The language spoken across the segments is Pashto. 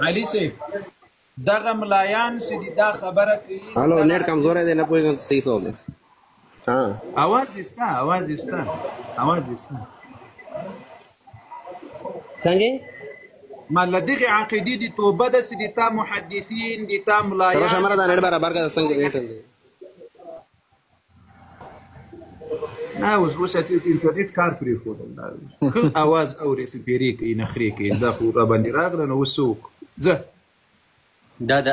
علي صاحب دغه ملایان چې دي دا خبره کوي. الو نیټ کمزوری دی نه پوهېږم صحیح څوک دی. आवाज दिसता څنګه ما لدغه عقیدې دي توبه ده چې دي تا محدثین دي تا ملایان تر شمره دا نیټ برابر کړه څنګه نیټ دی نه اوس انټرنیټ کار پرې خورل دا आवाज اوري سپیری کوي نخري کوي دا خو را باندې راغله نو وسوک زه دا د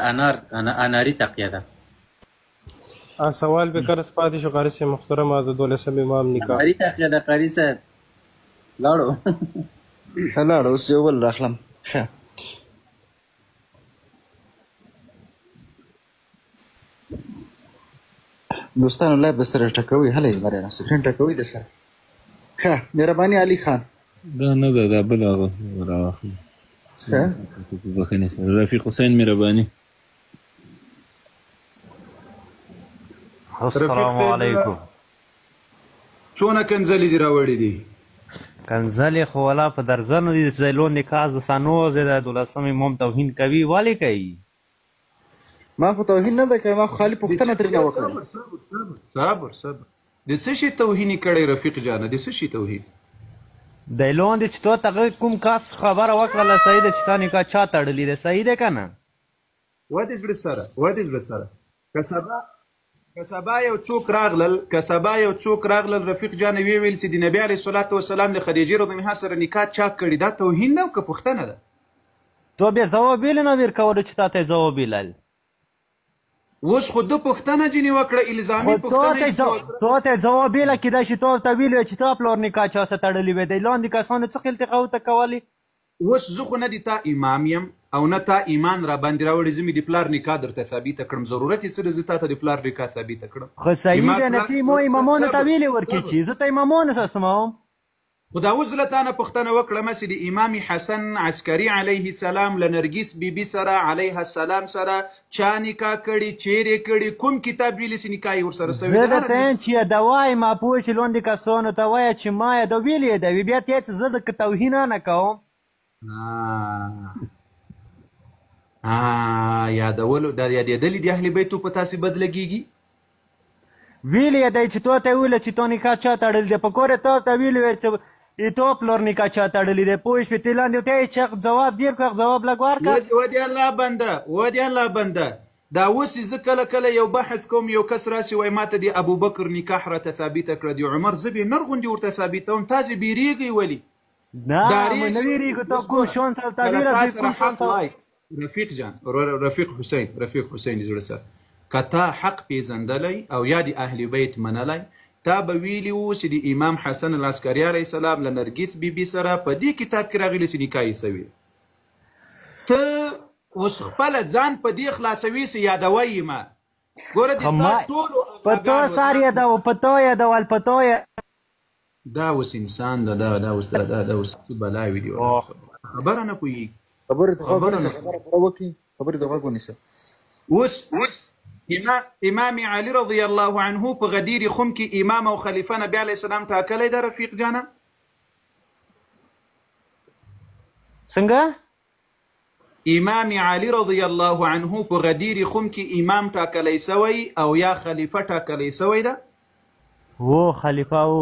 اناري تقیه ده. سوال به کرد پاتې شو قاری صاحب محترم د 12 امام نکاح اناري تقیه ده قاری صاحب لاړو اوس یو بل راخلم. ښه دوستانو لایب د سره ټکوي هله یې مریا سکرین ټکوي د سره. ښه مهرباني علي خان دا نه ده دا بل هغه راواخلي. ښه بخښنې سره رفیق حسین مهرباني. السلام علیکم. څونه کنځلې دي راوړې دي؟ کنځلې خو ولا په درځنو دي چې لون نکاح د سانوز د 12 امام توهین کوي والی کوي. ما خو توهین نه ده کړی ما خو خالي پوښتنه ترېنه وکړه. صبر د څه شي توهین کړی رفیق جانه د څه شي توهین؟ د لون چې تو ته کوم کاس خبره وکړله صحیح ده چې تا نکاح چا تړلی دی صحیح ده که نه؟ ودې زړه سره که سبا یو څوک راغلل رفیق جان وی ویل چې د نبی علیه الصلاة والسلام د خدیجې رضی الله عنها سره نکاح چا کړي دا توهین ده او که پوښتنه ده؟ تو بیا ځواب ویلې نه ورکولو چې تا ته یې ځواب ویلل. اوس خو ده پوښتنه ځینې وکړه الزامي پوښتنه تو ته یې ځواب ویله کېدای شي تو ورته ویلي وی چې تا پلار نکاح چا سره تړلې وی دی لاندې کسانو څه التقا ورته کولې. اوس زه خو نه د تا امام یم او نه تا ایمان را باندې راوړې زه مې د پلار نکاح درته ثابته کړم ضرورت یې څه ده زه تا ته د پلار نکاح ثابته کړم. خو صحیح دی نه تی مو امامانو ته ویلې ورکړي چې زه ته امامانو سره سموم. خو دا اوس زه له تا نه پوښتنه وکړم چې د امام حسن عسکري علیه السلام له نرګس بیبي سره علیه السلام سره چا نکاح کړي چیرې کړي کوم کتاب ویلي چې نکاح یې ورسره سوې زه درته یم چې یې د وایې ما پوه شي لوندې کسانو ته وایه چې ما یې د ویلې یې دوي بیا ته یې چې زه د توهین نه کوم. یادولو دا یادېدلې د اهل بیتو په تاسې بد لګېږي؟ ویلې یې دی چې تو ته یې ویله چې تا نکاح چا تړلی دی په کور یې تا ته ویلې وی چې تو پلار نکاح چا تړلی دی پوه شوې ته یې لاندې ورته یې چې جواب ډېر کړه جواب لږ ورکړه. ودې الله بنده دا اوس زه کله یو بحث کوم یو کس راسي وایي ما ته د ابوبکر نکاح راته ثابته کړه د عمر زه بې نر غوندې ورته ثابتوم تاسې بیریږئ ولې؟ نه مو نه ویریږو ته کوم شان سره ته ویره دوی کوم شان سره رفیق جان رفیق حسین زړه سره که تا حق پیژندلی او یا د اهل بیت منلی تا به ویلي وو چې د امام حسن العسکري علیه السلام له نرګس بیبي سره په دې کتاب کې راغلي چې نکاح یې سوې ته اوس خپله ځان په دې خلاصوي چې یادوی یې ما ګوره د تا ټولو په تو سر یادول په تو یادول په تو دا اوس انسان ده دا اوس بلاوي دي خبره نه پوهېږي خبرې ته غوږ ونیسه. اوس امام علي رضی الله عنه په غدیر خم کې امام او خلیفه نبی علیه السلام ټاکلی ده رفیق جانه؟ څنګه؟ امام علي رضی الله عنه په غدیر خم کې امام ټاکلی سوی او یا خلیفه ټاکلی سوی ده؟ و خلیفه و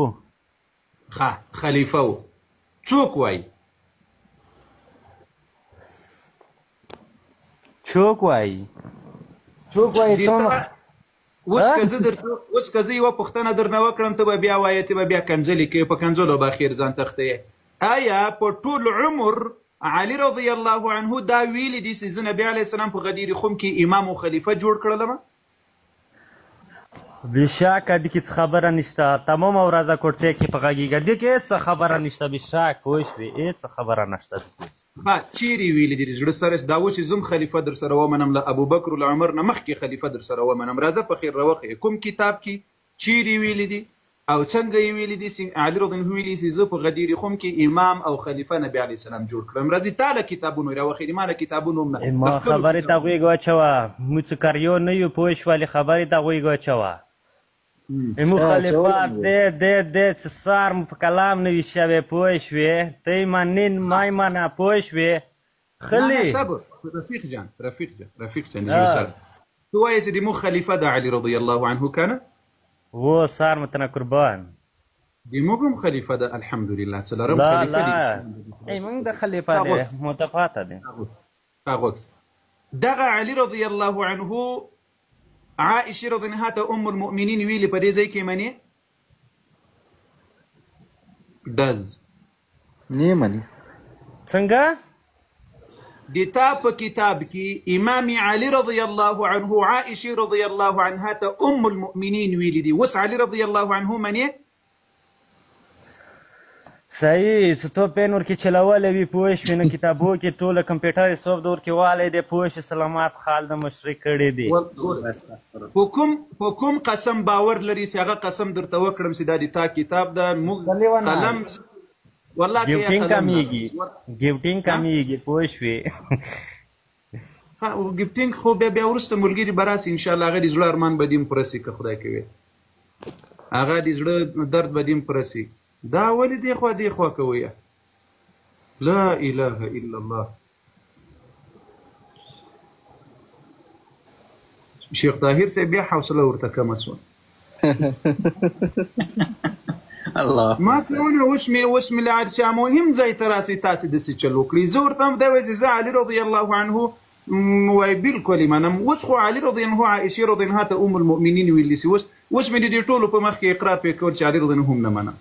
خلیفه و څوک وایي؟ څوک وایي اوس که زه یوه پوښتنه درنه وکړم ته به بیا وایې ته به بیا کنځلې کوې په کنځلو به اخیر ځان تښتې. آیا په ټول عمر علي رضی الله عنه دا ویلي دي چې زه نبي علیه السلام په غدیر خم کې امام و خلیفه جوړ کړلم؟ بېشکه دې کې څه خبره نشته تمام ورځ کوټې کې په غږېږه دې کې هېڅ خبره نشته بېشک پوه شوې هېڅ خبره نشته چیرې ویلي دي زړه سره دا اوس چې زم خلیفه در سره ومنم له ابوبکر له عمر نه مخکې خلیفه در سره ومنم راځه په خیر راوښیې کوم کتاب کې چیرې ویلي دي او څنګه یې ویلي دي علي رضی الله عنه ویلي چې زه په غدیر خم کې امام او خلیفه نبي علیه السلام جوړ کړم راځي تا له کتابونو یې راوښیې ما له کتابونو هم نه ما خبرې ته غوږ واچوه موږ کاریو نه یو پوه شولې خبرې ته غوږ واچوه امو خلیفه د چې سار مو په کلام نوي شوی پوه شوې ته یې منین ما یې منه پوه شوې خلي صبر رفيق جان نزول سر تو يا سيدي مو خليفة دا علي رضي الله عنه كان هو صار متنا قربان دي مو خليفة دا الحمد لله سلام لا خليفة لا اي من ده خليفة دي متفاتة دي أغوكس دغا علي رضي الله عنه عائشة رضي الله عنها أم المؤمنين ويلي بدي زي كيماني دز نيماني څنګه دي تاب كتاب كي إمام علي رضي الله عنه عائشة رضي الله عنها أم المؤمنين ويلي دي وس علي رضي الله عنه مني صحیح ستو پین ورکی چلواله وی پوښ وینه کتابو کې ټوله کمپیوټر سوفټ ور کې واله دی پوښ سلامات خال د مشرک کړي دي حکم قسم باور لري چې هغه قسم درته وکړم چې دا د تا کتاب دا قلم والله ګیفټینګ کمیږي پوښ وی ګیفټینګ خو بیا ورسته ملګری براس ان شاء الله هغه د زړه ارمان بدیم پرسي که خدای کوي هغه د زړه درد بدیم پرسي دا ولې دی خوا کوي لا اله الا الله شیخ طاهر سے بیا حوصله ورته کم شوه الله ما كونه واسمي لعاد شاه مهم زي تراسي تاسي دسي تشلوكلي زور ثم دوز علي رضي الله عنه وبالكل ما نم وسخو علي رضي الله عائشه رضي الله عنها ام المؤمنين واللي سوس واسمي دي طول په مخ کې اقرار په کول علي رضي الله عنهم نه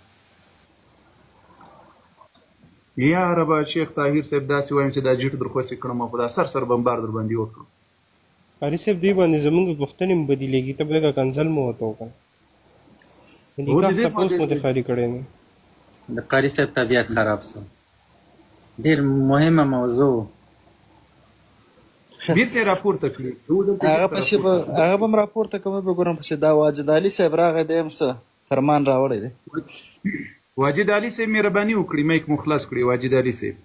يا رب شیخ طاهر صاحب داسې وایم چې دا جټ درخوسي کړم په دا سر بمبار در باندې وکړم قاری صاحب دی باندې زمونږ پوښتنې هم بدلېږي ته به کنسل مو وته وکړه نکاح تاسو مو د خاري کړی نه د قاری صاحب طبیعت خراب شو ډېر مهمه موضوع بیرته راپورته کړی هغه پسې به هغه هم راپورته کوم به ګورم پسې دا واجد علي صاحب راغی دی هم څه فرمان راوړی دی واجد علي صاحب مهرباني وکړي مایک مخلص کړي واجد علي صاحب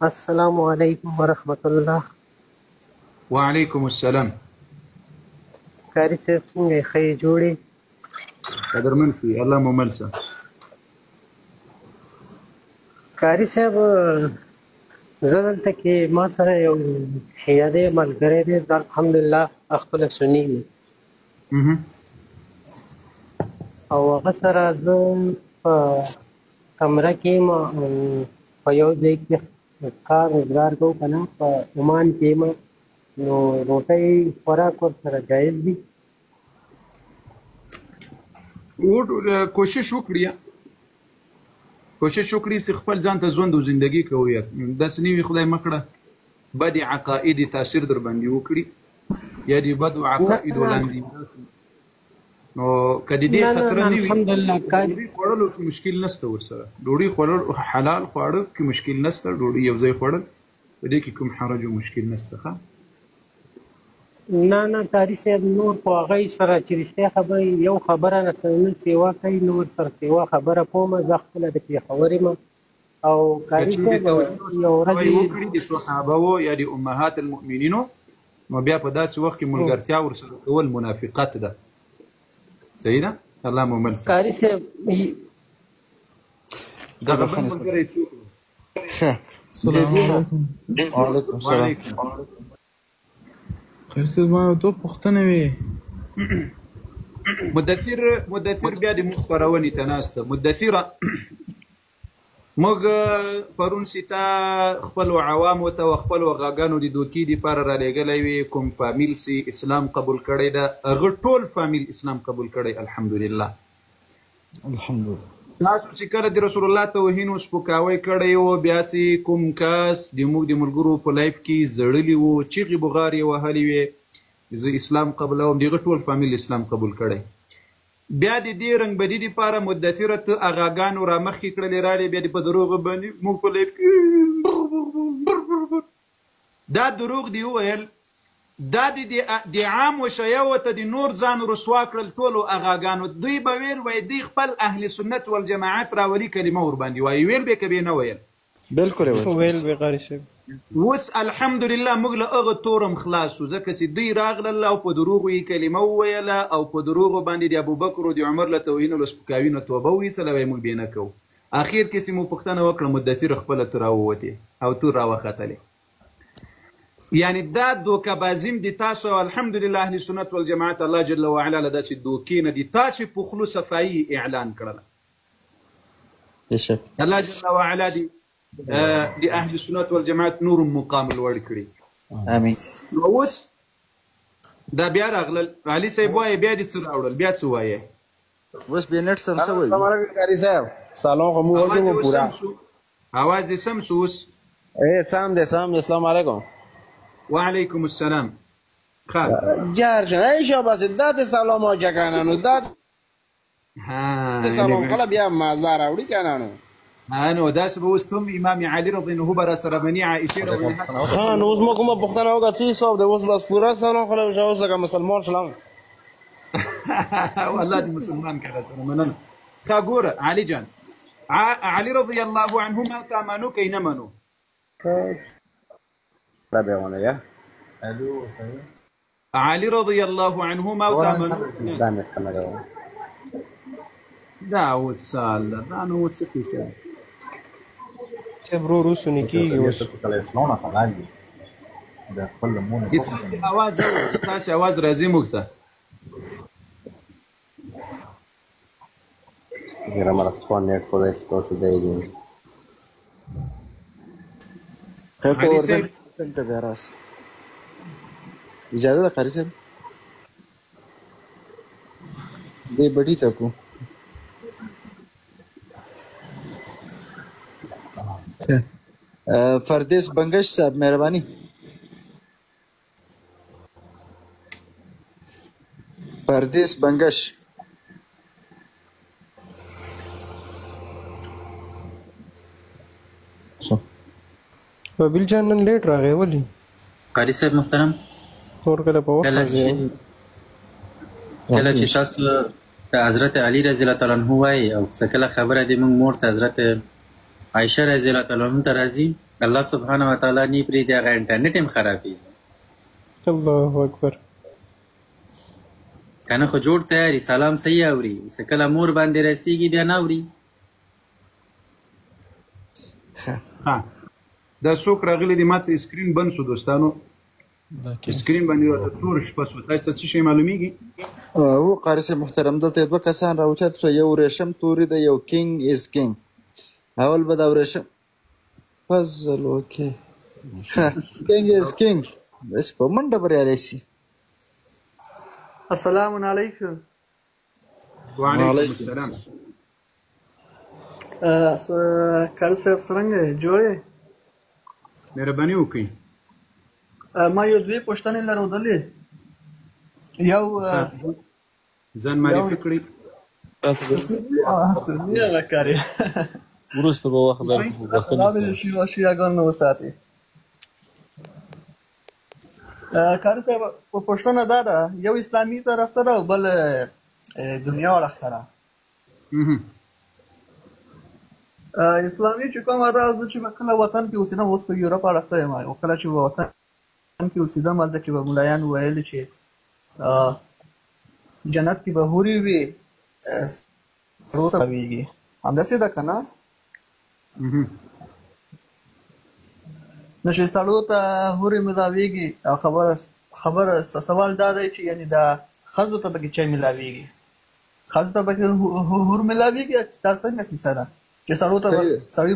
السلام علیکم ورحمۃ اللہ وعلیکم السلام قاری صاحب څنګه ښې جوړې قدرمن فی الله مو ملسه قاری صاحب زه دلته کې ما سره یو شیعه دی ملګری دی الحمدلله خپله سني دی او هغه سره زه په کمره کې ما په یو ځای کې کار روزګار کوو که نه په عمان کې ما نو روټۍ خوراک ورسره جایز دي کوشش وکړي چې خپل ځان ته ژوند او زندګي کوي داسې نه وي خدای مکړه بدې عقایدي تاثیر در باندې وکړي یا دې بدو عقایدو لاندې نو که د دې خطر نه وي ډوډۍ خوړلو کې مشکل نشته ورسره ډوډۍ خوړل حلال خواړه کې مشکل نشته ډوډۍ یو ځای خوړل په دې کې کوم حرج او مشکل نشته ښه نه قاری صاحب نور خو هغوی سره چې رښتیا خبرې یو خبره نه سیوا کوي نو ورسره سیوا خبره کومه زه خپله د پېښور یم او قاری صاحب یو ورځ وکړي د صحابهو یا د امهات المؤمنینو نو بیا په داسې وخت کې ملګرتیا ورسره کول منافقت ده صحیح ده الله مو ملسه قاری صاحب دغه بل ملګری څوک ښه السلام علیکم وعلیکم السلام قاری صاحب ما دوه پوښتنې وې مدثر بیا د موږ خپرونې ته ناسته مدثره موږ پرون ستا خپلو عوامو ته او خپلو غاګانو د دوکي دپاره رالیږلی وي کوم فامیل سي اسلام قبول کړی ده هغه ټول فامیل اسلام قبول کړی الحمدلله تاسو چې کله د رسول الله توهین او سپکاوی کړی و بیا سي کوم کس د موږ د ملګرو په لایف کې زړلي وو چیغې بغار یې وهلې وې زه اسلام قبلوم دغه ټول فامیل اسلام قبول کړی بیا د دې رنګ بدی دپاره مدثره ته اغاګانو را مخکې کړلې راړې بیا د په دروغو باندې موږ په لایف دا دروغ دی وویل دا د عام وشیو ته د نور ځان رسوا کړل ټولو اغاګانو دوی به ویل وایي دوی خپل اهل سنت والجماعت راولي کلمه ورباندې وایي ویل به که به نه ویل بالکل ویل به قاری صاحب اوس الحمدلله موږ له هغه تورم خلاص شو ځکه چې دوی راغلل او په دروغو یې کلمه وویله او په دروغو باندې د ابوبکر او د عمر له توهین او له سپکاوي نه توبه وایستله وایي موږ بې نه کوو اخیر کې چې مو پوښتنه وکړه مدثر خپله تو راووتې او تور راوختلې یعنی دا دوکهبازي د تاسو الحمدلله اهل سنت والجماعت الله جل وعلا له داسې دوکې نه د تاسو په خولو صفایي اعلان کړله الله جل وعلا د اهل سنت والجماعت نور مقام لوړ کړي امين نو اوس دا بیا راغلل علي صاحب وایي بیا دې څه راوړل بیا څه وایي اوس بیا نټ سم څه وایي السلام علیکم قاری صاحب سلام خو مو وګورم پورا आवाज دې سم شو اوس سام دې السلام علیکم وعلیکم السلام خیر جار شای شاباس داد سلام ها جکانانو داد سلام خلا بیا مازار اوړي کنانو نو داس به اوس تم امام علي رضی الله عنه سره بني عائشه رضی الله عنها خان اوس ما کومه پښتنه وګه چې صاحب د اوس بس پورا سلام خلا اوس لکه مسلمان سلام والله دي مسلمان کړه سره مننه ښه ګوره علي جان علي رضی الله عنهما تامنو کینه منو رابعونه یا علي رضي الله عنهما وتامنوا دامت کنه دا وصال دا نو وڅکیسه چې برو روسو نکیږي اوس اواز تاسو اواز راځي موږ ته ګرام رسپون نیټ په دې تاسو دی علي صاحب څنګه به راس اجازه ده قاری صاحب دې بډی تکو فردیس بنگش صاحب مهرباني فردیس بنگش بابل جان نن لیټ راغی ولی قاری صاحب محترم نور کله په وخت کله چې تاسو حضرت علي رضی الله تعالی عنہ وای او څکله خبره دې موږ مور ته حضرت عائشه رضی الله تعالی عنها ته راځي الله سبحانه و تعالی نی پری دی هغه انټرنیټ هم خرابي الله اکبر کنه خو جوړ تیاری سلام صحیح اوري څکله مور باندې رسیږي بیا نه اوري ها دا څوک راغلی دی ماته سکرین بند شو دوستانو سکرین باندې راته تور شپه شو تاسو ته څه شی معلومیږي او قاری صاحب محترم دلته دوه کسان راوچت شو یو ریشم توري د یو کینګ از کینګ اول به دا ریشم فضل اوکې کینګ از کینګ بس په منډه بریالی شي السلام علیکم وعلیکم السلام قاری صاحب څنګه جوړې مهرباني وکړئ ما یو دوی پوښتنې لرودلې یو ځان معرفي کړئ سمیا راکاري وروسته به وخت درکړم شیعاګان نو وساتي قاری صاحب پوښتنه دا ده یو اسلامي طرف ته ده او بل دنیا اړخ ته اسلامي چې کومه ده زه چې به کله وطن کې اوسېدم اوس په یورپ اړخ ته یم او کله چې به وطن کې اوسېدم هلته کې به ملایان ویل چې جنت کې به حورې وي سړو ته ویږي همداسې ده که نه نو چې سړو ته حورې ملاویږي او خبره سوال دا دی چې یعنې دا ښځو ته پکې چای ملاویږي ښځو ته پکې حور ملاویږي دا څنګه کیسه ده چې سړو ته سړی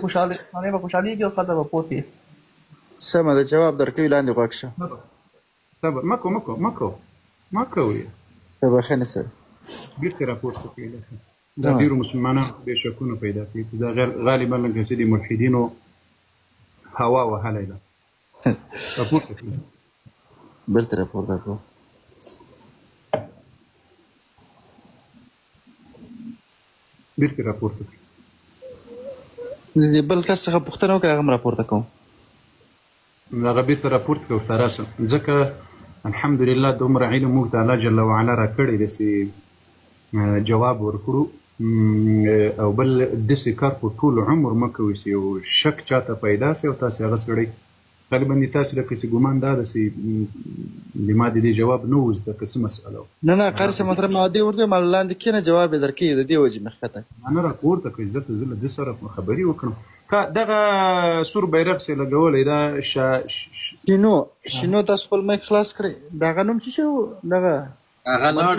به خوشحالېږي او ښځه به پوت وي سمه ده جواب درکوي لاندې غوږ شه صبر مه کوئ ته بخښنې سره بیرته راپورته کړئ دا ډېرو مسلمانانو بې شکونه پیدا کوي دا غالبا لکه چې د ملحدینو هوا وهلی ده راپورته کړئ بیرته راپورته کړو بیرته راپورته کړئ بل کس څخه پوښتنه وکړه هغه هم راپورته کوم هغه بیرته راپورته کړه ورته راسه ځکه الحمدلله دومره علم موږ ته الله جل وعلا راکړی داسې جواب ورکړو او بل داسې کار په ټول عمر مه کوئ چې یو شک چاته پیدا سي او تاسې هغه سړی غالبا دې تاسو لکه چې ګمان دا ده چې ما د دې جواب نه و زده که څه مسأله وه. نه قاری صاحب محترم ما دې ورته ما لاندې کښېنه جواب یې درکوي د دې وجې مې ښکته ما نه راپورته کړئ زه ته زه له ده سره خبرې وکړم. دغه سور بیرغ چې لګولی دا شینو تاسو خپل مایک خلاص کړئ د هغه نوم څه شی و دغه هغه لاړ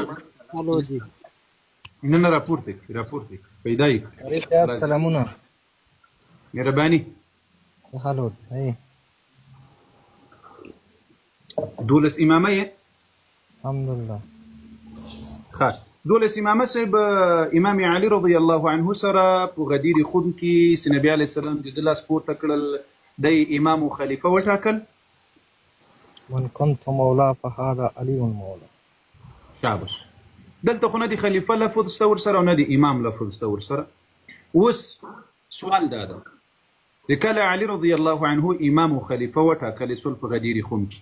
نه راپورته کړي پیدا یې کړي. صاحب سلامونه مهرباني. خالد هی 12 امامه یې الحمدلله. ښه 12 امامه صاحب امام علي رضی الله عنه سره په غدیر خون کې چې نبي علیه السلام د ده لاس پورته کړل دی امام و خلیفه وټاکل. من كنت مولا فهذا علي مولا. شاباش. دلته خو نه دی خلیفه لفظ شته ورسره او نه دی امام لفظ شته ورسره. اوس سوال دا ده چې کله علي رضی الله عنه امام و خلیفه وټاکل سول په غدیر خون کې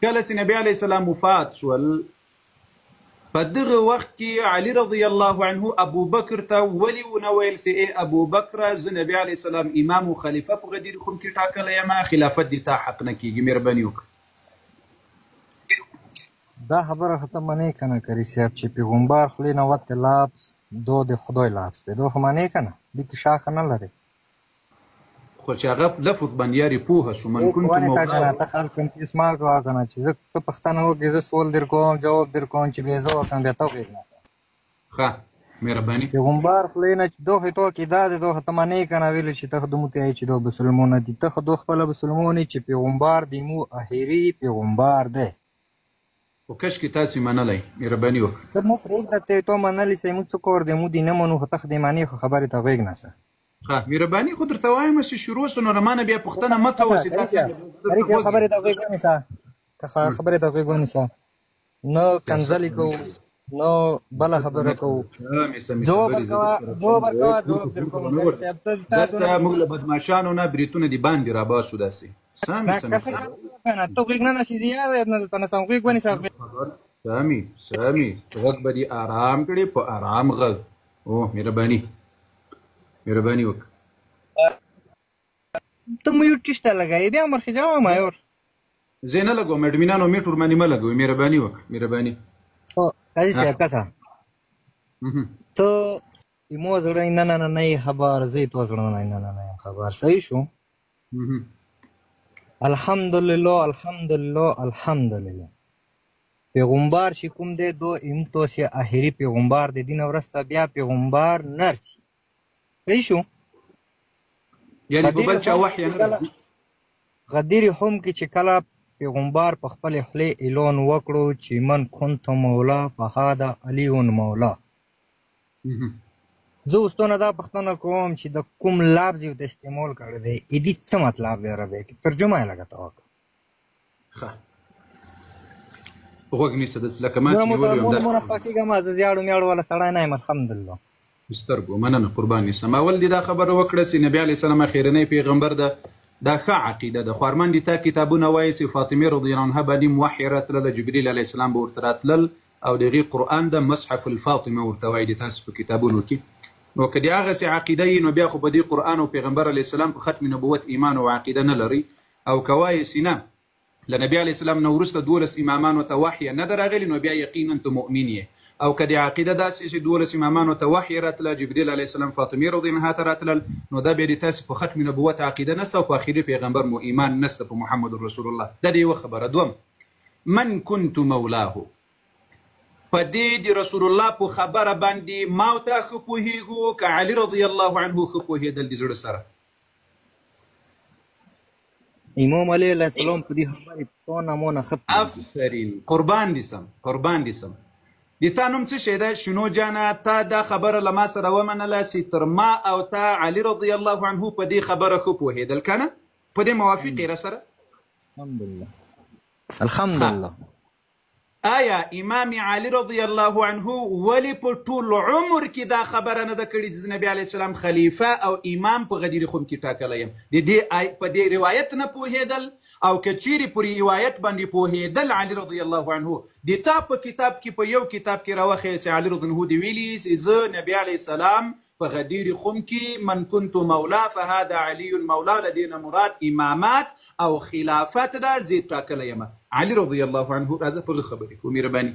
کله چې نبي علیه السلام وفات شول په دغه وخت کې علي رضی الله عنه ابو بکر ته ولې ونه ویل چې ای ابو بکر زه نبي علیه السلام امام و خلیفه په غدیر خون کې ټاکلی یم خلافت دې تا حق نه کېږي مهرباني وکړه. دا خبره خو ته منې که نه کري صاحب چې پیغمبر خولې نه وتې لفظ دو د خدای لفظ دی دو خو منې که نه دې کې شاخه نه لري خو چې هغه لفظ باندې یارې پوهه شو من كنت مولا ته خلک انتسما کوه که نه چې زه ته پښتنه وکړې زه سوال در کوم جواب در کوم چې بې زه وکړم بیا ته وغېږم. ښه مهرباني. پیغمبر خولې نه چې دو خو تو کې دا دی دو خو ته منې که نه ویلې چې ته خو دمو ته یې چې دو مسلمونه دي ته خو دو خپله مسلمون چې پیغمبر د مو اخري پیغمبر دی خو کشکې تاسې منلی مهرباني وکړه. ته مو پرېږده ته تو منلی چې موږ څه کور دی موږ دې نه منو خو ته خو دې منې خو خبرې ته غوږ نه شه. ښه مهرباني خو درته وایم چې شروع سو نو رمانه بیا پوښتنه مه کوه چې تاسې خبرې ته غوږ ونیسه خبرې ته غوږ ونیسه نه کنځلې کوو نو بله خبره کوو جواب ورکوه جواب در کوم. دلته موږ له بدماشانو نه بریتونه دې باندې راباسو داسې ته غوږ نه نشي زیاده نه ته نه سم غوږ ونیسه سامي غږ به دې ارام کړې په ارام غږ. او مهرباني وکړه. ته میوټ چشته لګایې بیا مرخي جواب مایور زه نه لګوم اډمینانو میټ ورمانې مه لګوئ مهرباني وکړه مهرباني. قاضي صاحب کسه ته ایمو زړه نه یې خبر زه تو زړه نه یم خبر صحیح شو. الحمدلله پیغمبر چې کوم دی دو امتو سي اخري پیغمبر د دین ورسته بیا پیغمبر نرسي صحیح شو. یعنی په بل چا وحی نه غدیر هم کې چې کله پیغمبر په خپل خولې اعلان وکړو چې من كنت مولا فهذا علي مولا. زه اوس تونه دا پوښتنه کوم چې د کوم لفظ یې د استعمال کړی دی دې څه مطلب دی عربی کې ترجمه یې لږه ته وکړه. ښه غوږ نیسه داسې لکه ما چې نیولې یم مونه خفه کېږم زه زیاړو میاړو والا سړی نه یم الحمدلله. سترګو مننه قربان نیسم. اول دې دا خبره وکړه چې نبي علیه السلام اخرنی پیغمبر ده دا ښه عقیده ده. خو ارمان دي تا کتابونه وایي چې فاطمې رضی الله عنها باندې وحی راتلله جبریل علیه السلام به ورته راتلل او د هغې قرآن ده مصحف الفاطمه ورته وایي د تاسو په کتابونو کې. نو که د هغسې عقیده یي نو بیا خو په دې قرآن او پیغمبر علیه السلام په ختم نبوت ایمان او عقیده نه لري. او که وایي چې نه له نبي علیه السلام نه وروسته 12 امامانو ته وحی نه ده راغلي نو بیا یقینا ته مؤمن یې. او که د عقیده داسې چې 12 امامانو ته وحی راتله جبریل علیه السلام فاطمې رضی الله عنها ته راتلل نو دا بیا د تاسې په ختم نبوت عقیده نسته او په اخري پیغمبر مو ایمان نسته په محمد رسول الله. دا د یوه خبره. دوم من كنت مولاه په دې د رسول الله په خبره باندې ما او تا ښه پوهېږو که علي رضی الله عنه ښه پوهېدل د زړه سره. امام علیه السلام په دې خبرې ټونه مونه ښه افرین قربان دي سم د تا نوم څه شی ده شنو جانه تا دا خبره له ما سره ومنله چې تر ما او تا علي رضی الله عنه په دې خبره ښه پوهېدل که نه په دې موافق یې را سره الحمدلله. آیا امام علي رضی الله عنه ولې په ټول عمر کې دا خبره نه ده کړې چې نبي علیه السلام خلیفه او امام په غدیر خم کې ټاکلی یم په دې روایت نه پوهېدل او که چیرې په روایت باندې پوهېدل علي رضی الله عنه د تا په کتاب کې په یو کتاب کې راوښیه چې علي رضی الله عنه دې ویلي چې زه نبي علیه السلام په غدیر خم کې من كنت مولا فهذا علي مولا لدينا مراد امامات او خلافت دا زید ټاکلی یم. علي رضی الله عنه راځه په خبرې کو مهرباني.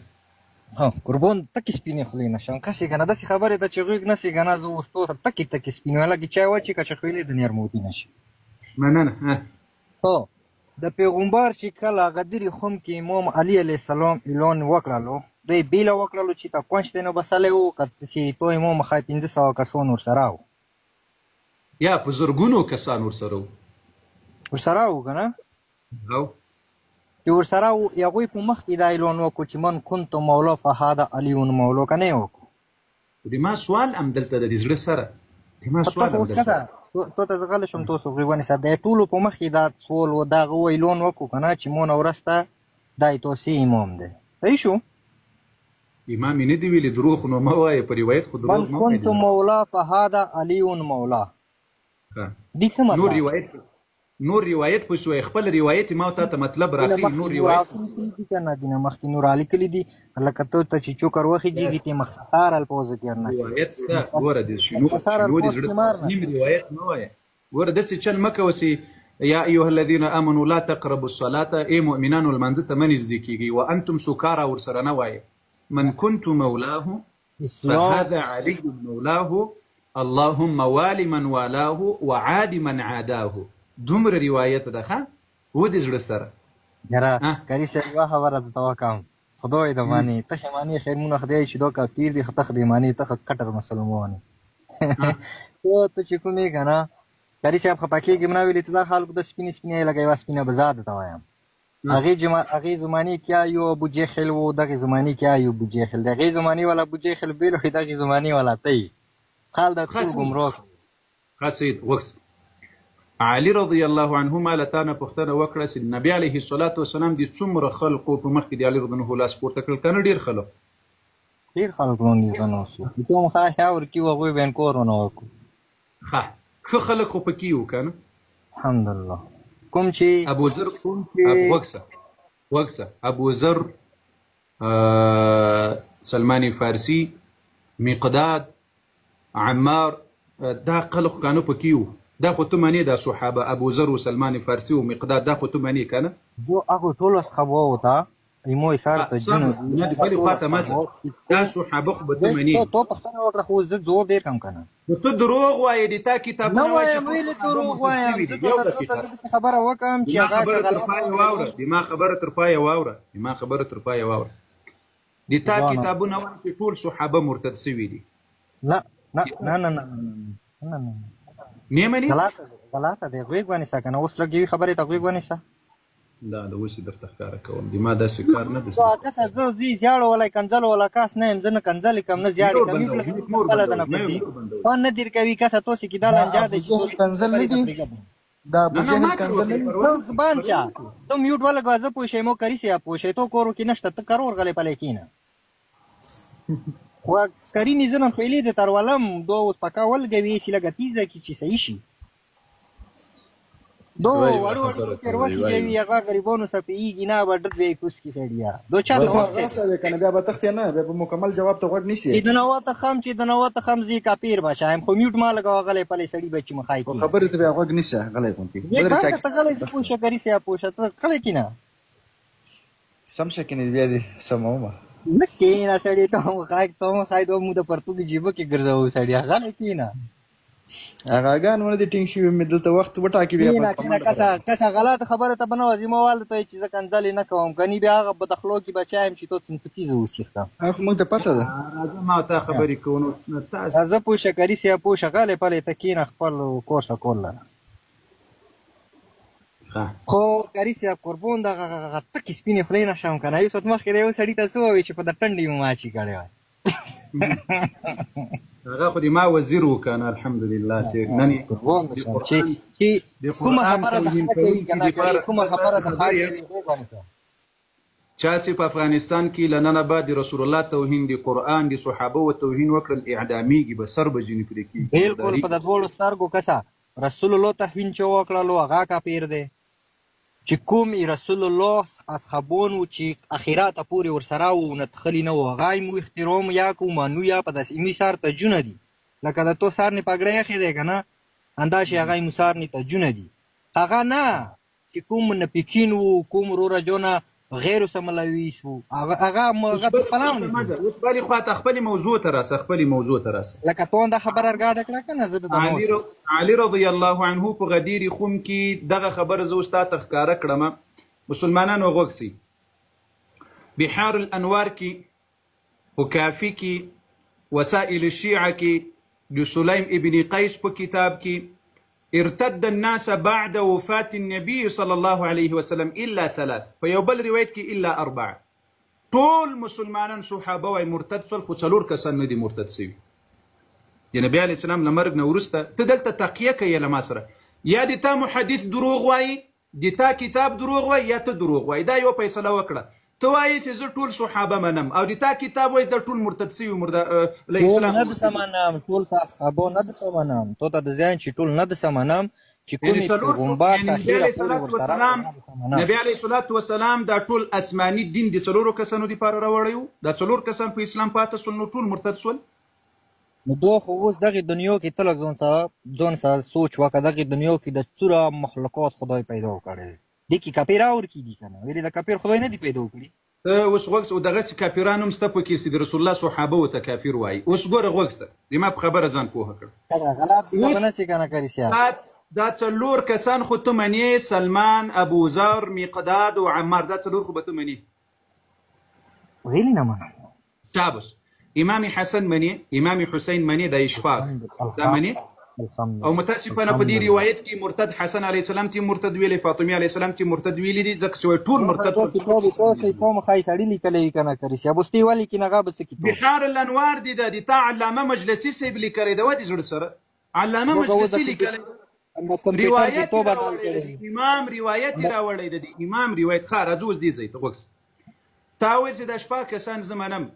قربان تکې سپینې خولې نشم کسې که نه داسې خبرې ده چې غوږ نسې که نه زه اوس تو تکې سپینې لکه چای وچې که چې خولې د نرمودي نشي. مننه. هو د پیغمبر چې کله غدیر خم کې امام علي علیه السلام اعلان وکړلو دوی بیله وکړلو چې ته پنځ تنه بسلی وو که چې تو امام ښایي 500 کسان ورسره وو یا په زرګونو کسان ورسره وو وو که نه چې ورسره وو هغوی په مخ کې دا اعلان وکړو چې من كنت مولا فهذا علي مولا که نه یې وکړو. د ما سوال همدلته د دې زړه سره د ما سوال همدلته تو ته زه غلی شم تاسو هغوی ونیسه د ټولو په مخ کې دا سوال و دا هغه اعلان وکړو که نه چې مونه ورسته دا تاسې امام دی. صحیح شو؟ امام یې نه دي ویلي دروغ نو مه وایه په روایت خو دروغ من كنت مولا فهذا علي مولا دې څه مطلب نور روایت پوه شوی خپل روایت ما ته مطلب راخلي نور روایت دي که نه دي نه مخکې نور علي کلي دي لکه ته ته چې چوکر وخېږي ته مختصار الفاظ کې نه روایت شته ګوره د شنو د زړه نیم روایت نه وایه ګوره داسې چل مه کوه چې یا ایها الذین آمنوا لا تقربوا الصلاة ای مؤمنانو لمانځه ته مه نږدې کېږئ وانتم سکارا ورسره نه وایه من كنت مولاه فهذا علي مولاه اللهم والي من والاه وعاد من عاداه. دومره روایت ده ښه و د زړه سره. یاره کري صاحب یوه خبره درته وکړم خدای د مانې ته ښې مانې خیر مونه خدای چې دا کافر دي ته خدای مانې ته کټر مسلمان ته چې کوم یې که نه کري صاحب خفه کېږي مه نه ویلې ته دا خلکو ته سپینې سپینې لکه یوه سپینه بزا درته وایم هغې زمانې کیا یو ابو جهل و دغې زمانې کیا یو ابو جهل د هغې زمانې والا ابو جهل بیل وي دغې زمانې والا ته یې خال د ټول ګمراه ښه سید وکس علي رضی الله عنه ما له تا نه پوښتنه وکړه چې نبي علیه الصلاة وسلام دې څومره خلقو په مخکې د علي رضی الله لاس پورته کړل که نه ډېر خلک ړوند دي که نه اوس ته هم ښه حیا ورکړي وو هغوی به انکار ونه وکړو ښه ښه خلک خو پکې وو که نه الحمدلله کوم چې ابو ذر وکسه ابو ذر سلمان فارسي مقداد عمار دا خلک کانو پکې وو دا خو ته منې دا صحابه ابو ذر و سلمان فارسي و مقداد دا خو ته منې که نه زه هغو ټولو اصحابو ته ایمو ایسار ته جنو نه د بلې خواته مه دا صحابه خو به ته منې تو پوښتنه وکړه خو زه ځواب ډېر کم که نه نو ته دروغ وایې د تا کتابونه نه وایم ویلې دروغ وایم زه درته داسې خبره وکړم چې هغه ما خبره تر پایه واوره د تا کتابونه وایم چې ټول صحابه مرتد سوي دي نه نه منې غلطه دی غوږ ونیسه که نه اوس لږ یوې خبرې ته غوږ ونیسه دا د اوس یې درته ښکاره کوم د ما داسې کار نه دی کسه زه ځي زیاړه ولی کنځل ولا کاس نه یم زه نه کنځلې کوم نه زیاړې کوم خپله ده نه پټي خوند نه دیر کوي کسه توسې کې دا لنجا دی چې کنځل نه دي دا ابوجهل کنځل نه دي زبان شه ته میوټ ولګوه زه پوه شئ مو کري صاحب پوه شئ تو کورو کې نشته ته کرور غلی پلی کښېنه خو کرینې زه نن خیلې د ترولم دو اوس پکا ولګوي چې لږه تیزه کړي چې صحیح شي دو وړو فکر وخېږي هغه غریبانو سپېږي نه به ډډ به یې کوس کړي سړیه دو چا ته وخت که نه بیا به تښتې نه بیا به مکمل جواب ته غوږ نیسي چې د نواته خم زه کاپیر به شایم خو میوټ ما لګوه غلی پلی سړي به چې مخای کړي خبرې ته بیا غوږ نیسه غلی غوندې ته غلی پوه شه کري صاحب پوه شه ته غلی کښېنه سم شه کښېنې بیا دې سمومه نه کښېنه سړی ته هم ښایي دوه موږ د پرتوګ جیبه کې ګرځوو سړی غلی کښېنه هغاګان ونه دي ټینګ شوي مې دلته وخت وټاکي بیا کسه غلطه خبره ته به نه وځي ما والده ته چې زه کنځلې نه کوم کني بیا هغه بدخلو کې به چایم چې تو څنڅکیزه وسیښتم هغه موږ ته پته ده راځه ما ته خبرې کوو نو زه پوه شه کري صاحب پوه شه غلی پلی ته کښېنه خپل کور سکور لره خو کري صاحب قربون دغه تکې سپینې خولې نه شم که نه یو ساعت مخکې د یو سړي ته څه ووایي چې په د ټنډې مو ماچي کړی وای هغه خو د ما وزیر و که نه الحمدلله نن چې کومه خبره د ښه کوي که نه کري کومه خبره د ښه کوي چا چې په افغانستان کې له ننه بعد د رسول الله توهین د قرآن د صحابه و توهین وکړل اعدامیږي به سر به ځینې پرې کېږي بلکل په د دواړو سترګو کسه رسول الله توهین چې وکړلو هغه کافر دی چې کوم رسول الله اصحابون و چې اخرات پورې ورسره و نتخلي نه و هغه مو احترام یا کو مانو یا په داسې ایمي سار ته جونه دي لکه د تو سارنې پګړی ایښی دی که نه همداسې هغه یې مسارنې تجونه دي هغه نه چې کوم منافقین وو کوم وروره جونه غیر سملویس وو هغه پخپلانو اوس بلې خواته خپلې موضوع ته راسه لکه تو دا خبره ارګاډه کړه که نه زه د علي رضی الله عنه په غدیر خم کې دغه خبره زه اوس تا ته ښکاره کړمه مسلمانانو غوږ سي بحار الانوار کې په کافي کې وسائل الشيعه کې د سليم ابن قيس په کتاب کې ارتد الناس بعد وفاة النبي صلى الله عليه وسلم إلا 3 فيو بل روايتك إلا 4 طول مسلمانان صحابه واي مرتد سول خو څلور کسان نه دي مرتد سوي د نبی عليه السلام لمرګ نه ورسته ته دلته تقیه کوي له ما سره یا د تا محدث دروغ وایي د تا کتاب دروغ وایي یا ته دروغ وایي دا یو فیصله وکړه ته وایي چې زه ټول صحابه منم او د تا کتاب وایي د ټول مرتد سوي له اسلام نه د سمانام ټول صحابه نه د سمانام تو ته د ځان چې ټول نه د سمانام چې کومې پیغمبر صحیح پورې ورسره نبی علیه الصلاة والسلام دا ټول اسماني دین د څلورو کسانو دپاره راوړی و دا څلور کسان په اسلام پاته سول نو ټول مرتد سول نو دو خو اوس دغې دنیا کې ته لږ ځان سره سوچ وکړه دغې دنیا کې د څوره مخلوقات خدای پیدا کړی دې کې کاپیر ورکړي دي که نه ویلې د کاپیر خدای نه دي پیدا کړي ته اوس غوږ سه دغسې کافران هم شته پکې چې د رسول الله صحابه ورته کافر وایي اوس ګوره غوږ سه د ما په خبره ځان پوهه کړ غلط دي ته به نسې که نه کریسیا دا څلور کسان خو ته منې سلمان ابوذر میقداد او عمار دا څلور خو به ته منې ویلې نه منم شابس امام حسن منې امام حسین منې دا شپږ دا منې او متاسفانه په دې روایت کې مرتد حسن علیه السلام تی مرتد ویلی فاطمه علیه السلام تی مرتد ویلی دي ځکه چې ټول مرتد کوم خای سړی لیکلی که نه کریسیا بوستې ولې کې نه غابه څه کتاب بحار الانوار دي د تا علامه مجلسي صاحب لیکلی د ودې زړه سره علامه مجلسي لیکلی روایت امام روایت راوړی د امام روایت ښه راځو اوس دې ځای ته غوږ تا ویل چې دا شپږ کسان زه منم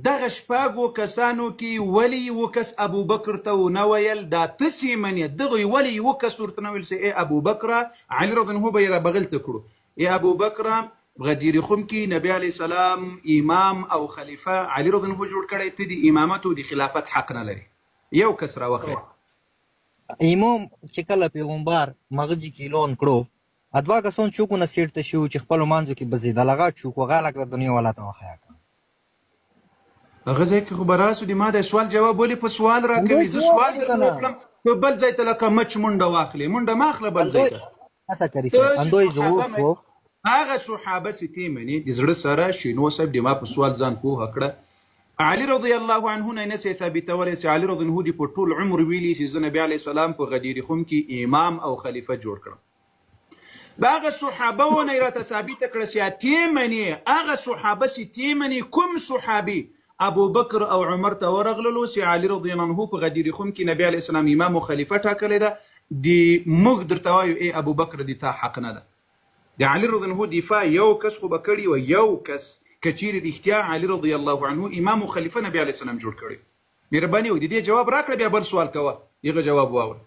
دغه شپږو کسانو کې ولې یو کس ابوبکر ته ونه ویل دا تسې منې دغه ولې یو کس ورته نه ویل چې ای ابوبکره علي رضی الله به یې رابغل ته کړو ای ابوبکره غدیر خم کې نبی علیه السلام امام او خلیفه علي رضی الله جوړ کړی ته د امامت او د خلافت حق نه لري یو کس راوخی امام چې کله پیغمبر مغجي کې اعلان کړو ادوا کسان چوکونه سیټ ته شو چې خپلو منځو کې بزېدل هغه چوک هغه لږ د دنیا والا ته وښیه هغه ځای کې خو به راسو د ما د سوال جواب ولې په سوال راکوي زه سوال درته وکړم په بل ځای ته لکه مچ منډه واخلې منډه مه اخله بل ځای ته هغه صحابه چې تی منې د زړه سره شینو صاحب د ما په سوال ځان پوهه کړه علي رضی الله عنه نه نسې ثابتولی چې علي رضی الله په ټول عمر ویلي چې زه نبي علیه السلام په غدیر خم کې امام او خلیفه جوړ کړم هغه صحابه ونه یې راته ثابته کړه چې تی منې هغه صحابه چې تی منې کوم صحابي ابو بکر او عمر ته ورغللو چې علي رضی الله عنه په غدیر خم کې نبی علیه السلام امام او خلیفه ټاکلی ده د موږ درته وایو ای ابو بکر د تا حق نه ده د علي رضی الله عنه دفاع یو کس خو به کړي و یو کس که چیرې رښتیا علي رضی الله عنه امام او خلیفه نبی علیه السلام جوړ کړی مهرباني وکړه د دې جواب راکړه بیا بل سوال کوه هغه جواب واوره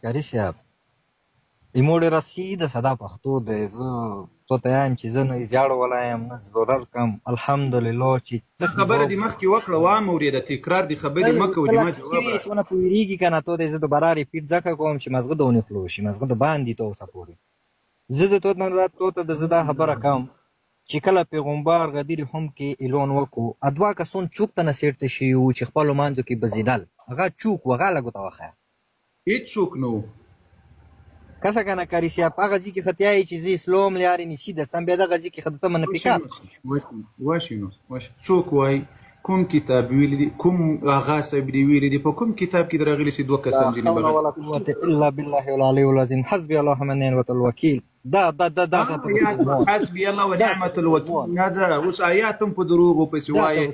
یاري صاحب ایمو ډېره سیده ساده پښتو دی زه تو ته یم چې زه نه زیاړه ولا یم نه ضرر کم الحمدلله چې څه خبره دې مخکې وکړه واورېده تکرار دې خبرې مه کوه د ما جواب تو نه پوهېږي که نه تو دی زه دوباره ریپیټ ځکه کوم چې مازغه د ونې خلو شي مازغه د باندې تو اوسه پورې زه د تو ته د زه دا خبره کوم چې کله پیغمبر غدیر هم کې اعلان وکړو ادوا کسان چوک ته نه سیرته شي و چې خپلو منځو کې بزېدل هغه چوک و هغه لږو ته وښیه هېڅ څوک نه و کسه کنه کاری صاحب هغه ځای کې خطیایي چې زه اسلام لارې نیسي دستم بیا دغه ځای کې خدته منافقات واشي نو څوک وایي کوم کتاب ویلی دي کوم آغا صاحب دې ویلی دي په کوم کتاب کې راغلي چې دوه کسان دي لا حول ولا قوة الا بالله العلي العظيم حسبي الله ونعم الوكيل دا حسبي الله ونعم الوكيل هذا اوس آیاتم په دروغو پسې وایي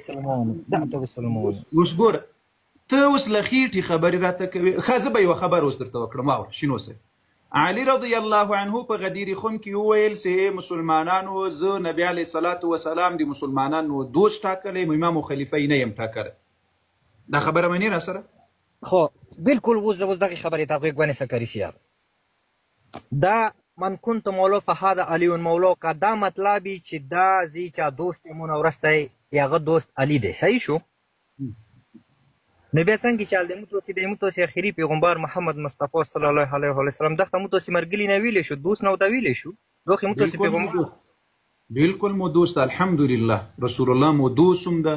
دا ته وسلمون اوس ګوره ته اوس له خېټې خبرې راته کوې ښه زه به یوه خبره اوس درته وکړم واوره شنو صاحب علي رضی الله عنه په غدیر خم کې وویل چې مسلمانانو زه نبی علیه الصلاة وسلام د مسلمانانو دوست ټاکلی امام او خلیفه یې نه یم ټاکلی دا خبره منې را سره خو بالکل اوس دغې خبرې ته غوږ ونیسه کاري صاحب دا من كنت مولو فهذا علي مولو که دا مطلبي چې دا زی چا دوست مون وروستی هغه دوست علي دی صحیح شو نو بیا څنګه چې د متوسي د متوسي اخري پیغمبر محمد مصطفی صلی الله علیه وسلم دغه متوسي مرګلی نه ویلې شو دوست نو دا ویلې شو دوی متوسي پیغمبر بالکل مو دوست الحمدلله رسول الله مو دوستم ده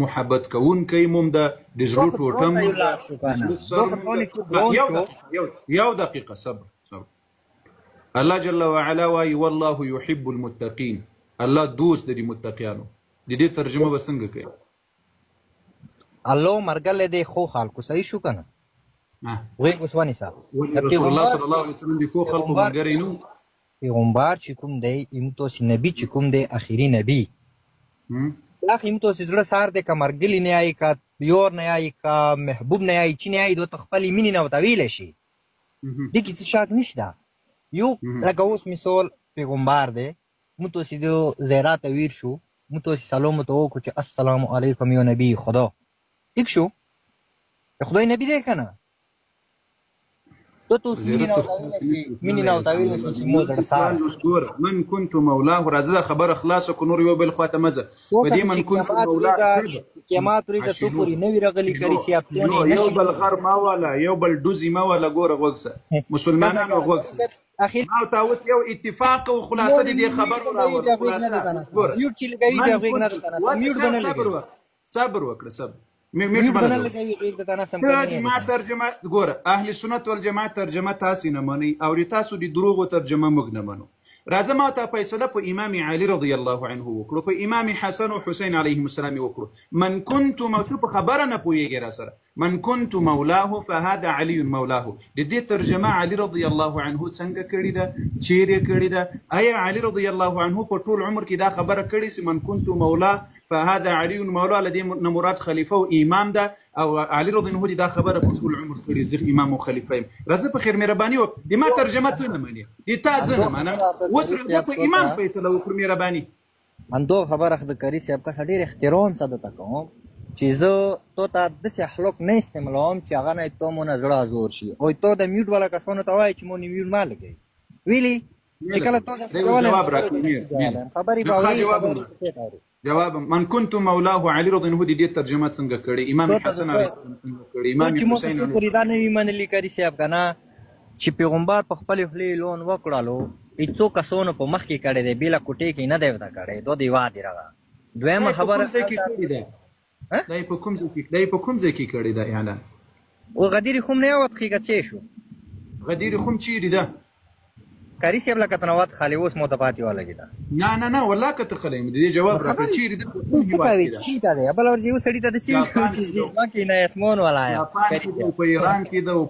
محبت کوون کوي موم ده د زړه ټوټم یو دقیقه صبر الله جل وعلا وايي والله يحب المتقين الله دوست د متقینانو د دې ترجمه به څنګه کوي الله مرګل دې خو خلکو صحیح شو کنه وای اوسوانی صاحب رسول الله صلی الله علیه وسلم د کو خلکو مرګري نو پیغمبر چې کوم دی امتوسی نبی چې کوم دی اخیری نبی لاخ امتوسی زړه سار دی که مرګلی نه آئی که یور نه آئی که محبوب نه آئی چی نه آئی دو تخپلی مینی نو تاویل شي دی که څه شاک نشته یو لکه اوس مثال پیغمبر دی متوسی دو زیرات ویر شو متوسی سلام تو وکړو چې السلام علیکم یا نبی خدا یک شو خدای نبی دی کنه تو مینی نو تاویل شي چې مو زړه سار من كنت مولاه راځه خبر اخلاص کو نور یو بل خواته مزه بدی من كنت مولاه قیامت ورته تو پوری نوی رغلی کری سی اپلونی یو بل غر ما ولا یو بل دوزی ما ولا ګوره وګسه مسلمانانو وګسه اخیر او تاسو یو اتفاق او خلاصه دي خبر یو چې لګوي دا غوږ نه ده میوټ بنل صبر وکړه صبر میوټ بنل ما ترجمه ګوره اهل سنت والجماعت ترجمه تاسو نه مانی او تاسو دي دروغ ترجمه موږ نه منو راځه ما ته فیصله په امام علي رضی الله عنه وکړو په امام حسن او حسین علیهم السلام وکړو من كنت مكتوب خبره نه پويږي را سره من كنت مولاه فهذا علي مولاه د دې ترجمه علي رضی الله عنه څنګه کړی ده چیرې کړی ده آیا علي رضی الله عنه په ټول عمر کې دا خبره کړی سي من كنت مولاه فهذا علي مولاه الذي مراد خلیفه او امام ده او علي رضی الله عنه دا خبره په ټول عمر کړی زه امام او خلیفه راځه په خیر مهرباني وک د ما ترجمه ته نه مانی دي تاسو نه معنا وسره په امام فیصله وکړ مهرباني اندو خبره خد کری صاحب کا ډیر احترام ساده کوم چې زه تو ته د څه اخلاق نه استعمالوم چې هغه نه ته مونږ زړه زور شي او ته د میوټ والا کسانو ته وایي چې مونږ میوټ ما لګي ویلي چې کله ته جواب راکړې خبري باوري جواب من كنت مولاه علي رضی الله عنه دې ترجمه څنګه کړي امام حسن علیه السلام څنګه کړي امام حسین علیه دا نه منلی کری صاحب کنه چې پیغمبر په خپل خلی لون وکړالو ایڅو کسونو په مخ کې کړي دی بیل کوټې کې نه دی وتا کړي دوه دی وادي راغه دویمه خبره دای په کوم ځای کې کړي دا اعلان او غدیر خوم نه وخت کې څه شو غدیر خوم چیرې ده کاری سی بلا کتنوات خالی اوس متفاتی والا کیدا نه والله کته خلې دې جواب راکړي چیرې ده څه کوي چی ته دی بل ورځي وسړی ته د سی ما کې نه اسمون ولا یا په ایران کې ده او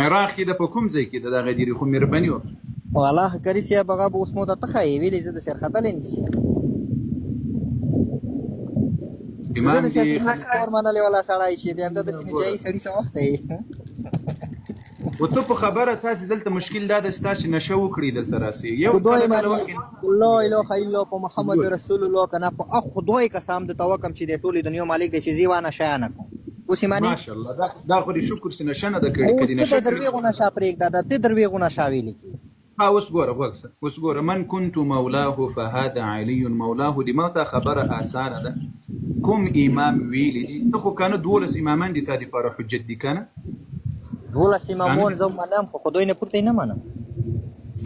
عراق کې ده په کوم ځای کې ده دا غدیر خوم مهرباني وکړه والله کاری سی بغا اوس مو ته تخای ویلې زه د سرخدل نشي امام دې فورمانه والا سړی شي دې اند د سینې جاي سړی سم وخت دی او ته په خبره تاسو دلته مشکل دا د ستاسو نشو کړی دلته راسي یو خدای مانی الله اله الا الله محمد رسول الله کنه په خدای قسم د توکم چې د ټولې دنیا مالک د شي زیوانه شایانه کو اوس مانی ماشاءالله دا خو دې شکر سینه شنه د کړي کدي نشه درویغونه شاپریک دا ته درویغونه شاویل کی اوس ګوره من كنت مولاه فهذا علي مولاه دې ما ته خبره اسانه ده کوم امام ویلی دي ته خو کنه دولس امامان دي ته لپاره حجت دي کنه دولس امامون زم منم خو خدای نه پورته نه منم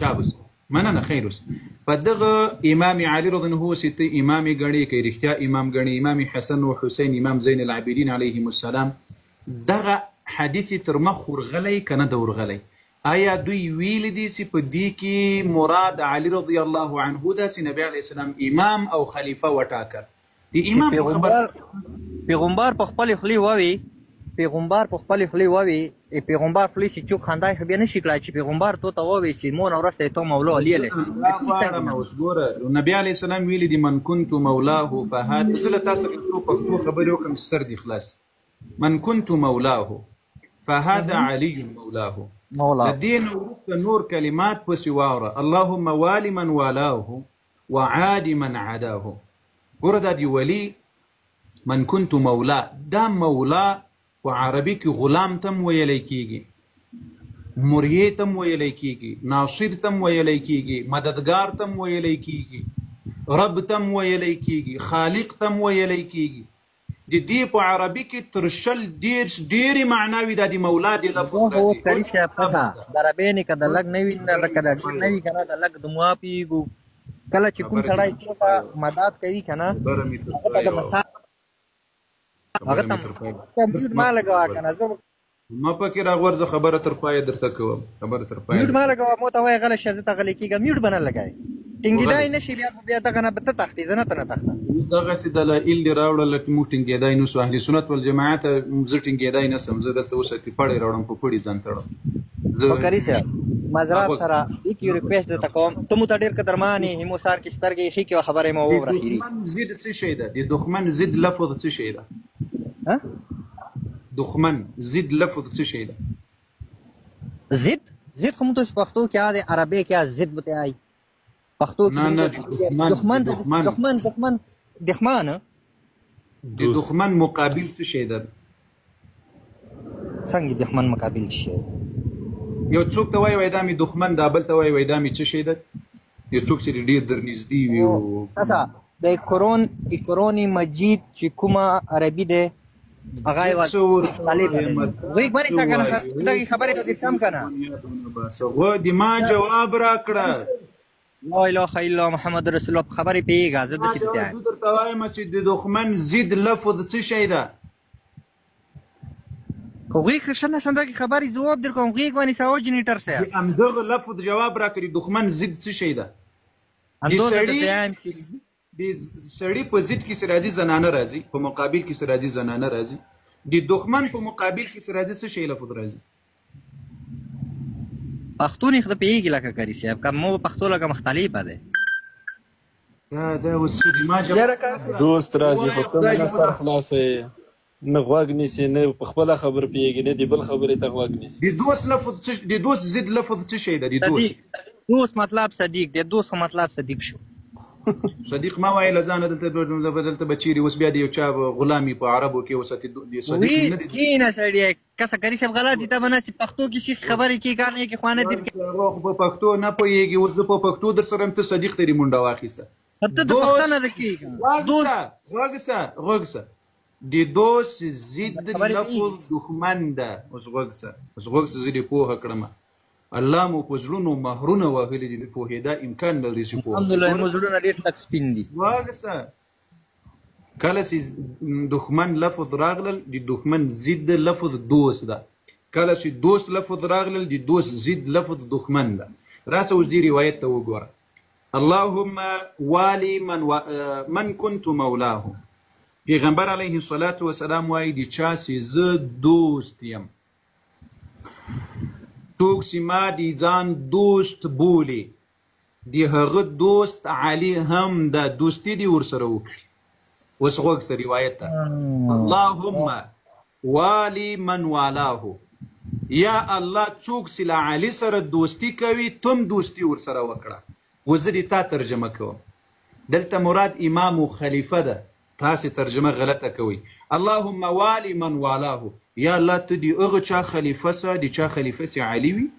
تابس مننه خیر اوس په دغه امام علي رضی الله عنه سته امام غني کې رښتیا امام غني امام حسن او حسین امام زین العابدین علیهم السلام دغه حدیث تر مخ ورغلی کنه دورغلی آیا دوی ویل دي چې په دې کې مراد علي رضی الله عنه د نبی علی السلام امام او خلیفہ وټاکل دی امام پیغمبر په خپل خلی ووي پیغمبر خلی چې چوک خندای خو بیا نشي کړای چې پیغمبر تو ووي چې مون اورسته ته مولا علی علیه السلام نبی علی السلام ویل دي من كنت مولاه فهذا زله تاسو په خبرو کوم سر دي خلاص من كنت مولاه فهذا علي مولاه الدين نور كلمات بسواورة اللهم والي من والاه وعاد من عداه ورد دي ولي من كنت مولا دا مولا وعربي كي غلام تم ويليكيجي مريه تم ويليكيجي ناصر تم ويليكيجي مددگار تم ويليكيجي رب تم ويليكيجي خالق تم ويليكيجي د دې په عربي کې تر شل ډېرې معناوي دا د مولا د لفظ هو کاری صاحب پسا دربه نه کده لګ نه وي نه کده ډېر نه وي کنه د لګ د موافیګو کله چې کوم سړی تاسو مدد کوي کنه هغه د مسا هغه ته میوټ ما لګوا کنه زه ما پکې راغورځه خبره تر پای درته کوم خبره تر پای میوټ ما لګوا مو ته وای غل شزه ته غل کیږي میوټ بنل لګای ټینګیدای نشي بیا دغه نه بته تختې زنه ته نه تخته دغه سي دلایل دی راوړل چې موږ ټینګیدای نو اهل سنت والجماعت زه ټینګیدای نه سم زه دلته اوس ته پړې راوړم په پړې ځان تړم وکړی سره معذرت سره یک یو ریکوست ته کوم ته مو ته ډیر قدرمانه همو سار کې سترګې خې کې خبره مو وره دښمن زید څه شي ده د دښمن زید لفظ څه شي ده ها دښمن زید لفظ څه شي ده زید خو مو ته پښتو کې عادي عربي کې زید بته آی پښتو کې دښمن د دښمن مقابل څه شي ده څنګه دښمن مقابل شي یو څوک ته وای دا می دښمن دا بل ته وای دا می څه شي ده یو څوک چې ډیر در نږدې وي او تاسو د قرآن مجید چې کومه عربي ده هغه یو طالب وی باندې څنګه دا خبره ته سم کنه بس هو د ما جواب را کړه لا اله الا الله محمد رسول الله خبرې پیګه زه د څه ته زه درته وایم چې د دښمن ضد لفظ څه شی ده خو غوږ خشنه څنګه خبرې جواب درکوم غوږ باندې ساو جنریټر سره همدغه لفظ جواب راکړي دښمن ضد څه شی ده د سړي په ضد کې سره راځي زنانه راځي په مقابل کې سره راځي زنانه راځي د دښمن په مقابل کې سره راځي څه شی لفظ راځي پښتون خو د پیګی لکه کاری صاحب کوم مو پښتو لکه مختلفه ده دا وسې ما دوست راځي خو ته نه سر خلاصې نه غوږ نیسي نه په خپل خبر پیږي نه دی بل خبرې ته غوږ نیسي د دوست لفظ د دوست ضد لفظ څه شي ده د دوست مطلب صدیق د دوست مطلب صدیق شو صدیق ما وای لزانه دلته بدلته بچيري اوس بیا دی یو چا غلامي په عربو کې وساتي صدیق نه دي کینه سړی کسه کری سم غلطی ته بناسي پښتو کې شي خبرې کې کار نه کې خوانه دې روح په پښتو نه پويږي اوس په پښتو در سره ته صدیق تری مونډه واخیسه ته د پښتنه د کې غوږسه د دوست ضد لفظ دښمن ده اوس غوږسه زه دې پوهه کړم الله مو په زړونو مهرونه وهلي دي په هدا امکان لري چې په الحمدلله مو زړونه ډېر تک سپین دي واګسه کله چې دښمن لفظ راغلل د دښمن ضد لفظ دوست ده کله چې دوست لفظ راغلل د دوست ضد لفظ دښمن ده راسه اوس دې روایت ته وګوره اللهم والي من كنت مولاه پیغمبر علیه الصلاة والسلام وایي د چا چې زه دوست یم څوک چې ما د ځان دوست بولي د هغه دوست علي هم د دوستي دي ورسره وکړي اوس غوږ روایت ته اللهم والي من والاه یا الله څوک چې له علي سره دوستي کوي تم دوستي ورسره وکړه وزه دې تا ترجمه کوم دلته مراد امام و خلیفه ده تاسې ترجمه غلطه کوي اللهم والي من والاه یا الله ته دی هغه چا خلیفه سه دی چا خلیفه سي علي وي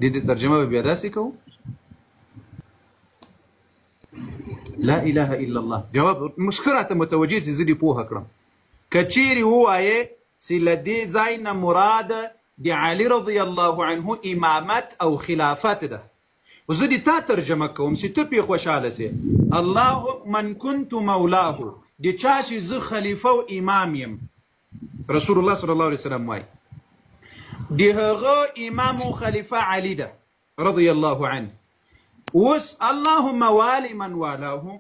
دې ترجمه به بیا داسې کوو لا اله الا الله جواب مشکلات متوجه سي زدي پوهه کړم کچيري وایي چې لدې ځای نه مراد دی علي رضی الله عنه امامت او خلافت ده وزدي تا ترجمه کوم چې ته په خوشاله سي الله من كنت مولاه دی چا چې زه خلیفه او امام یم رسول الله صلی الله علیه وسلم وای دی هغه امام و خلیفه علی ده رضی الله عنه وس اللهم والي من والاه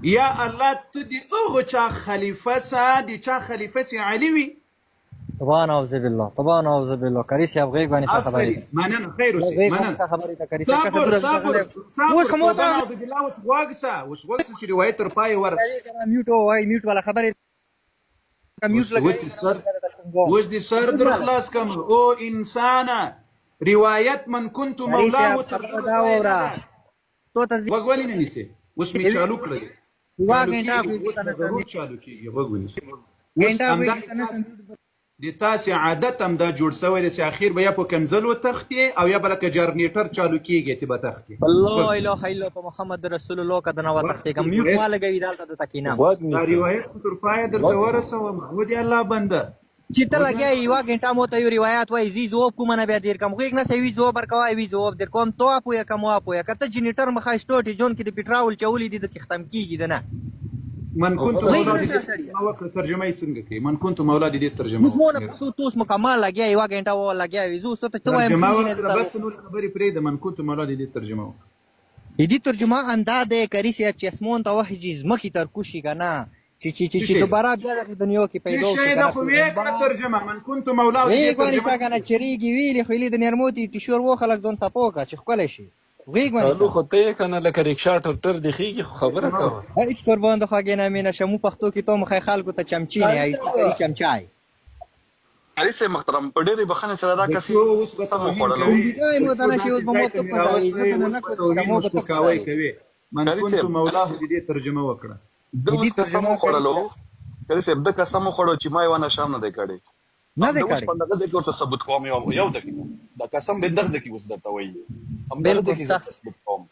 یا الله ته دی هغه چا خلیفه سا دی چا خلیفه سی علی وی طبعا اعوذ بالله کاری صاحب غیب باندې خبرې منن خیر اوسې منن خبرې ته کاری صاحب کسه اوس خموته بالله اوس واګسه چې روایت تر پای ور میوټ والا خبرې وش دي سر در خلاص کم او انسان روایت من كنت مولاه وګولې نه نيسي اوس می چالو کړل د تاسې عادت هم دا جوړ شوی دی چې اخیر به یا په کنزلو تختې او یا به لکه جنریټر چالو کېږي چې به تختې الله اله الا په محمد رسول الله که دنه وتښتېږم میوټ ما لګوي دلته درته کښېنم دا روایت خو تر پایه درته ورسوم ودې الله بنده چې ته لګیا یې یوه ګنټه مو ته یو روایت وایي زی ځواب کومه نه بیا دیر کم غوږ نه سوي ځواب ورکوه وي ځواب در کوم تو اپویه که مو اپویه که ته جنریټر مخه شټوټې جون کې د پټراول چولي دي درته ختم کېږي ده نه من كنت مولى ترجمه څنګه کوي من كنت مولى دې ترجمه اوس مو نه تو اوس مکمل لګیا یوه ګنټه و لګیا وي زه اوس ته څه وایم بس نور خبرې پرېږده من كنت مولى دې ترجمه دې ترجمه اندا دی کري صاحب چې اسمون ته وحجي ځمکې تر کوشي که نه چې دوباره بیا دغې دنیا کې پیدا شي دا خو ویې کړه ترجمه من كنت مولى ویې ګورې څه که نه چرېږي ویلې خو یې د نرموتي ټیشور وخلک ځان صفا کړه چې ښکلی شي الو خو ته یې که نه لکه رکشا ټرټر د خېږي خو خبره کوه هیڅ قربان د خواږې نه مینه شه مو پښتو کې تو مخی خلکو ته چمچینې چمچای علي صاحب محترم په ډېرې بخښنې سره دا کس سم وخوړلو مو ته نه شي اوس به مو ته په ځای زه ته نه کوم مو ته کوي من كنت مولاه دې ترجمه وکړه د اوس قسم وخوړلو علي صاحب د قسم وخوړو چې ما یې ونه شام نه دی کړی نه دی کړی په دغه ځای کې ورته ثبوت کوم یو دقیقه دا قسم به دغه ځای کې اوس درته وایي همدغه ځای کې زه ثبوت کوم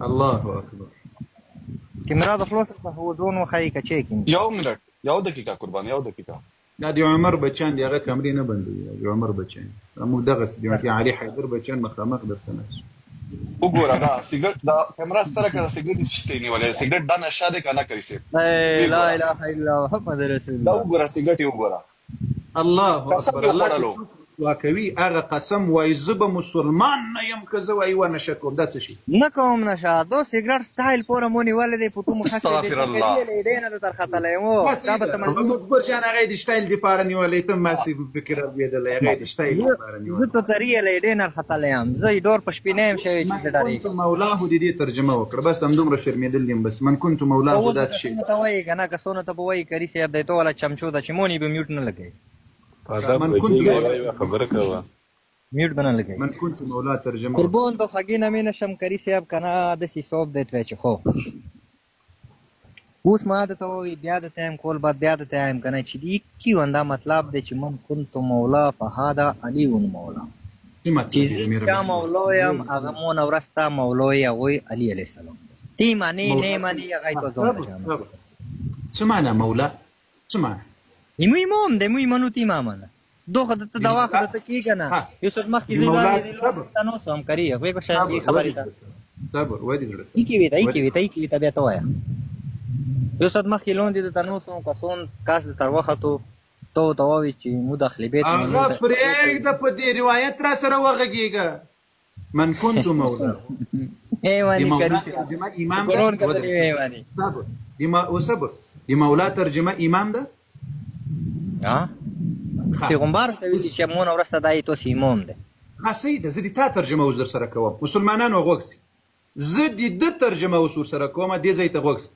الله اکبر کیمرا د خلاص څخه هو ځون وخی کچې کې یو منټ یو دقیقه قربان یو دقیقه دا د عمر بچان دی هغه کمرې نه بندوي د عمر بچان موږ دغسې دی علي حیدر بچان مخامخ درته ناست وګوره دا سیګریټ دا کیمرا ستره کړه سیګریټ شته نیولې سیګریټ دا نشه ده کنه کوي سي لا اله الا الله محمد رسول الله دا وګوره سیګریټ وګوره الله اکبر الله واکوي هغه قسم وای زه به مسلمان نه یم که زه وای ونه شکم دا څه شي نه کوم نشه دو سیګریټ سټایل پوره مو نیولې دی په کوم خاصه دی ډېر نه در خطلې مو دا به تمام ګور جان هغه د سټایل دی پاره نیولې ته ماسي فکر ویدل هغه د سټایل پاره نیولې زه ته تریلې ډېر نه خطلې ام زه ډور پښپینې هم شوی چې ډارې مولاه دې ترجمه وکړه بس هم دومره شرمېدل دي بس من كنت مولاه دا شي ته وایي کنه که سونه ته وایي کری صاحب دی ته ولا چمچو د چمونی به میوټ نه لګي من كنت خبره کوه میوټ بنا لګي من كنت مولاه ترجمه قربان د خګې نه مینه شم کری صاحب کنه د سی صوب د توچ خو اوس ما د ته وی بیا د تایم کول بعد بیا د تایم کنه چې دی کیو انده مطلب د چې من كنت مولا فهذا علي مولا چې مولا یم هغه مون ورستا مولا ی وی علي علیه السلام تی معنی نه معنی هغه ته ځون څه معنی مولا څه معنی نیموی موم د موی منو تی مامنه دوخه د دوا خدای ته کی کنه یو څه مخ کې دی تاسو سم کوي هغه کو شاید خبرې ده صبر وای دې کی وی ته بیا ته وایا یو څه مخ کې لون دي د تاسو کسون کاس د تر وخت تو دواوی چې مداخله بیت هغه پرېږ د په دې روایت را سره وغږیږه من كنت مولا ایوانی کړي امام قرآن کړي ایوانی صبر دی مولا ترجمه امام ده پیغمبر ته ویلي چې مون ورسته دای تو سیمون ده خاصه ده زه دې تا ترجمه اوس در سره کوم مسلمانانو غوښتي زه دې د ترجمه اوس سره کوم دې ځای ته غوښتي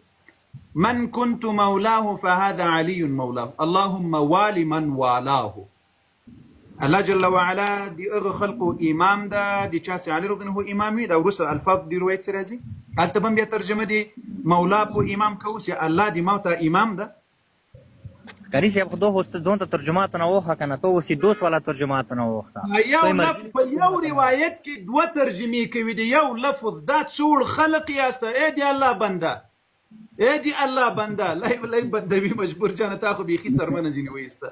من كنت مولاه فهذا علي مولاه اللهم والي من والاه الله جل وعلا دي اغه خلقه امام ده دي چاسي علي رضي الله امامي ده ورسل الفاظ دي روايت سرازي البته بم بیا ترجمه دي مولا په امام کوسي الله دي موتا امام ده کاری صاحب خو دوه هوست ځون ته ترجمات نه وخه کنه تو وسی دوس والا ترجمات نه وخته یو لفظ په یو روایت کې دوه ترجمې کوي دی یو لفظ دا څول خلق یاسته اے دی الله بنده اے دی الله بنده لای بندوی مجبور جانه تا خو بیخي څرمنه جنې وېسته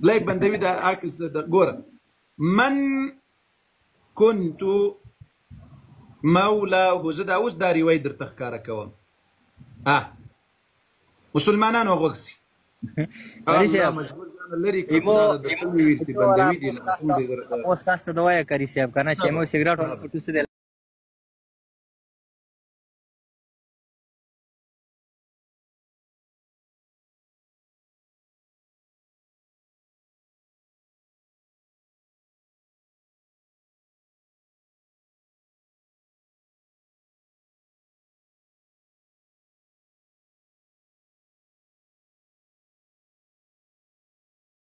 لای بندوی دا عکس د ګوره من كنت مولاه زه دا اوس دا روایت درته ښکاره کوم مسلمانانو غوښتي کاری صاحب اوس کاسته دوايا کاری صاحب کنه چې مو سیګریټ ولا پټو